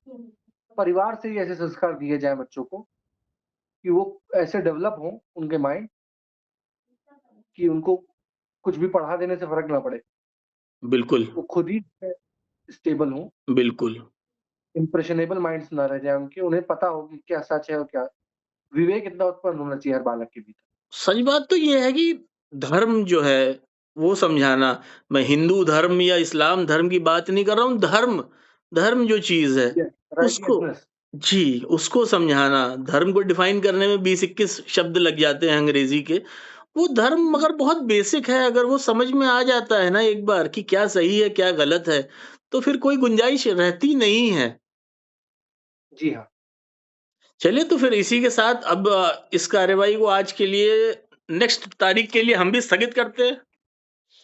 S1: परिवार से ही ऐसे संस्कार दिए जाएँ बच्चों को कि वो ऐसे डेवलप हों उनके माइंड कि उनको कुछ भी पढ़ा देने से फ़र्क ना पड़े।
S2: बिल्कुल,
S1: वो खुद ही स्टेबल हों,
S2: बिल्कुल।
S1: इम्प्रेशनेबल माइंड्स ना रह जाएँ उनके, उन्हें पता हो कि क्या सच है और क्या विवेक इतना उत्पन्न होना चाहिए हर बालक के भीतर।
S2: सच बात तो ये है कि धर्म जो है वो समझाना, मैं हिंदू धर्म या इस्लाम धर्म की बात नहीं कर रहा हूँ, धर्म धर्म जो चीज है
S1: यस,
S2: उसको,
S1: राइटियसनेस।
S2: जी, उसको समझाना। धर्म को डिफाइन करने में 20-21 शब्द लग जाते हैं अंग्रेजी के। वो धर्म मगर बहुत बेसिक है, अगर वो समझ में आ जाता है ना एक बार कि क्या सही है क्या गलत है, तो फिर कोई गुंजाइश रहती नहीं है।
S1: जी हाँ,
S2: चलिए, तो फिर इसी के साथ अब इस कार्यवाही को आज के लिए, नेक्स्ट तारीख के लिए हम भी स्थगित करते हैं।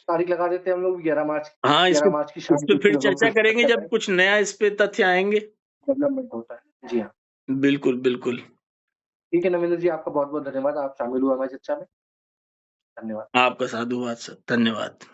S1: तारीख लगा देते हैं हम लोग 11 मार्च
S2: हाँ,
S1: 11 मार्च की
S2: इस
S1: शाम
S2: पे
S1: को
S2: फिर
S1: फिर हम
S2: चर्चा
S1: फिर से
S2: करेंगे
S1: चर्चा
S2: जब
S1: करें,
S2: कुछ नया इस पे तथ्य आएँगे।
S1: डेवलपमेंट होता है। जी हाँ।
S2: बिल्कुल, बिल्कुल।
S1: ठीक है नमिंदर जी, आपका बहुत-बहुत धन्यवाद। आप शामिल हुए हमारी चर्चा में। धन्यवाद।
S2: आपका साधुवाद सर, धन्यवाद।